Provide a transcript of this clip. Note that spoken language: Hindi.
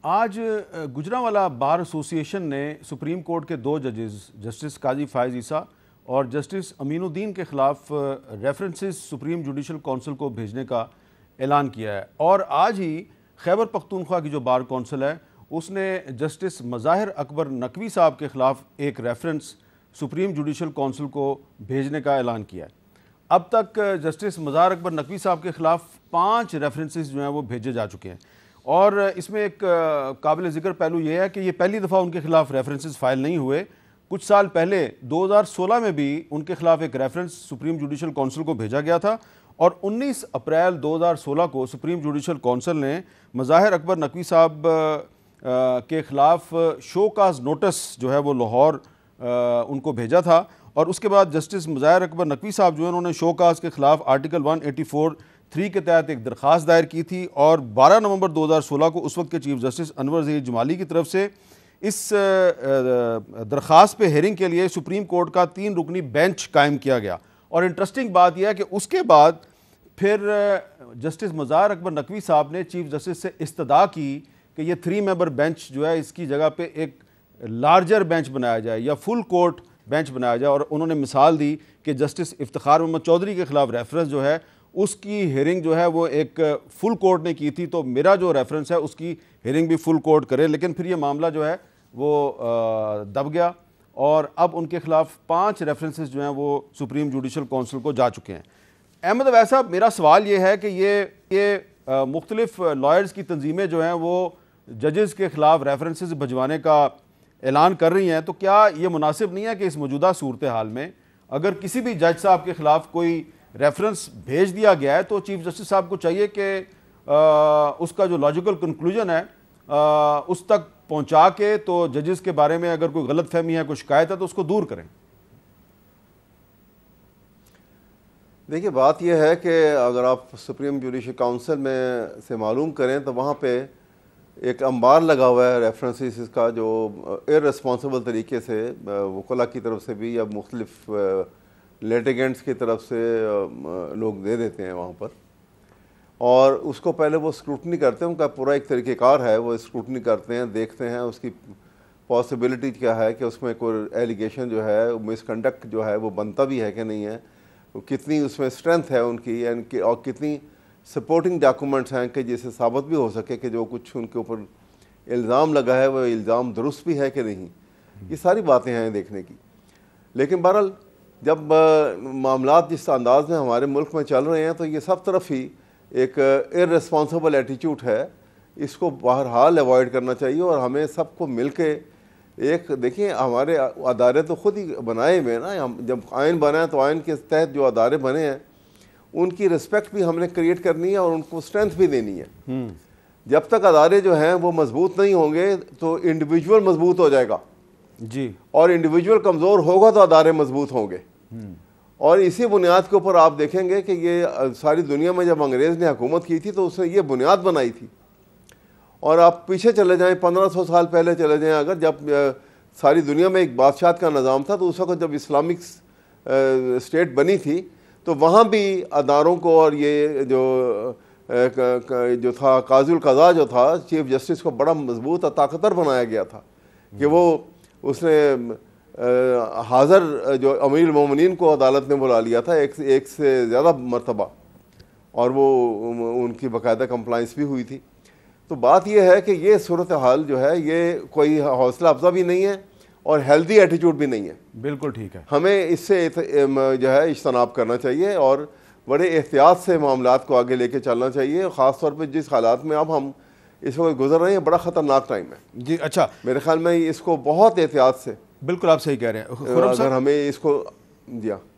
आज गुजरांवाला बार एसोसिएशन ने सुप्रीम कोर्ट के दो जजेस जस्टिस काजी फायज़ ईसा और जस्टिस अमीनुद्दीन के ख़िलाफ़ रेफरेंसेस सुप्रीम जुडिशल काउंसिल को भेजने का ऐलान किया है। और आज ही खैबर पख्तूनख्वा की जो बार कौंसिल है उसने जस्टिस मज़ाहिर अकबर नकवी साहब के ख़िलाफ़ एक रेफरेंस सुप्रीम जुडिशल काउंसिल को भेजने का ऐलान किया है। अब तक जस्टिस मज़ाहिर अकबर नकवी साहब के ख़िलाफ़ 5 रेफरेंसेस जो हैं वो भेजे जा चुके हैं। और इसमें एक काबिल ज़िक्र पहलू ये है कि ये पहली दफ़ा उनके ख़िलाफ़ रेफरेंसेस फ़ाइल नहीं हुए। कुछ साल पहले 2016 में भी उनके ख़िलाफ़ एक रेफरेंस सुप्रीम जुडिशल काउंसिल को भेजा गया था और 19 अप्रैल 2016 को सुप्रीम जुडिशल काउंसिल ने मज़ाहिर अकबर नकवी साहब के ख़िलाफ़ शो काज नोटिस जो है वो लाहौर उनको भेजा था। और उसके बाद जस्टिस मज़ाहिर अकबर नकवी साहब जो है उन्होंने शो काज के ख़िलाफ़ आर्टिकल 184(3) के तहत एक दरख्वास्त दायर की थी और 12 नवंबर 2016 को उस वक्त के चीफ जस्टिस अनवर ज़हीर जमाली की तरफ से इस दरख्वास्त पे हेयरिंग के लिए सुप्रीम कोर्ट का 3 रुकनी बेंच कायम किया गया। और इंटरेस्टिंग बात यह है कि उसके बाद फिर जस्टिस मज़ाहिर अकबर नकवी साहब ने चीफ जस्टिस से इस्तदा की कि ये 3 मेंबर बेंच जो है इसकी जगह पे एक लार्जर बेंच बनाया जाए या फुल कोर्ट बेंच बनाया जाए। और उन्होंने मिसाल दी कि जस्टिस इफ्तिखार मोहम्मद चौधरी के ख़िलाफ़ रेफरेंस जो है उसकी हेयरिंग जो है वो एक फुल कोर्ट ने की थी, तो मेरा जो रेफरेंस है उसकी हेयरिंग भी फुल कोर्ट करे। लेकिन फिर ये मामला जो है वो दब गया और अब उनके ख़िलाफ़ 5 रेफरेंसेस जो हैं वो सुप्रीम जुडिशल काउंसिल को जा चुके हैं। अहमद अवैस साहब, मेरा सवाल ये है कि ये मुख्तलिफ लॉयर्स की तंजीमें जो हैं वो जजेस के ख़िलाफ़ रेफरेंसेस भिजवाने का ऐलान कर रही हैं, तो क्या ये मुनासिब नहीं है कि इस मौजूदा सूरत हाल में अगर किसी भी जज साहब के ख़िलाफ़ कोई रेफरेंस भेज दिया गया है तो चीफ जस्टिस साहब को चाहिए कि उसका जो लॉजिकल कंक्लूजन है उस तक पहुंचा के तो जजेस के बारे में अगर कोई गलत फहमी है, कोई शिकायत है तो उसको दूर करें। देखिए, बात यह है कि अगर आप सुप्रीम जुडिशल काउंसिल में से मालूम करें तो वहाँ पे एक अंबार लगा हुआ है रेफरेंसेस का, जो इररेस्पॉन्सिबल तरीके से वकला की तरफ से भी या मुख्तलिफ लिटिगेंट्स की तरफ से लोग दे देते हैं वहाँ पर, और उसको पहले वो स्क्रूटनी करते हैं। उनका पूरा एक तरीक़ेकार है, वो स्क्रूटनी करते हैं, देखते हैं उसकी पॉसिबिलिटी क्या है कि उसमें कोई एलिगेशन जो है मिसकंडक्ट जो है वो बनता भी है कि नहीं है, कितनी उसमें स्ट्रेंथ है उनकी और कितनी सपोर्टिंग डॉक्यूमेंट्स हैं कि जिससे साबित भी हो सके कि जो कुछ उनके ऊपर इल्ज़ाम लगा है वो इल्ज़ाम दुरुस्त भी है कि नहीं। ये सारी बातें हैं देखने की। लेकिन बहरहाल जब मामलात जिस अंदाज में हमारे मुल्क में चल रहे हैं तो ये सब तरफ ही एक इररेस्पॉन्सिबल एटीट्यूड है, इसको बहरहाल अवॉइड करना चाहिए। और हमें सबको मिल के एक देखिए, हमारे अदारे तो ख़ुद ही बनाए हुए ना, जब आइन बना है तो आइन के तहत जो अदारे बने हैं उनकी रिस्पेक्ट भी हमने क्रिएट करनी है और उनको स्ट्रेंथ भी देनी है। जब तक अदारे जो हैं वो मजबूत नहीं होंगे तो इंडिविजुअल मजबूत हो जाएगा जी, और इंडिविजुअल कमज़ोर होगा तो अदारे मजबूत होंगे। और इसी बुनियाद के ऊपर आप देखेंगे कि ये सारी दुनिया में जब अंग्रेज़ ने हुकूमत की थी तो उसने ये बुनियाद बनाई थी। और आप पीछे चले जाएं, 1500 साल पहले चले जाएं, अगर जब सारी दुनिया में एक बादशाह का निज़ाम था तो उस वक्त जब इस्लामिक स्टेट बनी थी तो वहाँ भी अदारों को और ये जो था काज़ुल क़ज़ा जो था चीफ जस्टिस को बड़ा मजबूत और ताकतवर बनाया गया था कि वो उसने हाज़र जो अमीर मोमिनीन को अदालत ने बुला लिया था एक से ज़्यादा मरतबा, और वो उनकी बाकायदा कंप्लाइंस भी हुई थी। तो बात यह है कि ये सूरत हाल जो है ये कोई हौसला अफजा भी नहीं है और हेल्दी एटीट्यूड भी नहीं है। बिल्कुल ठीक है। हमें इससे जो है इज्तनाब करना चाहिए और बड़े एहतियात से मामलात को आगे लेके चलना चाहिए, ख़ास तौर पे जिस हालात में अब हम इस वक्त गुजर रहे हैं, बड़ा ख़तरनाक टाइम है जी। अच्छा, मेरे ख्याल में इसको बहुत एहतियात से, बिल्कुल आप सही कह रहे हैं। अगर हमें इसको दिया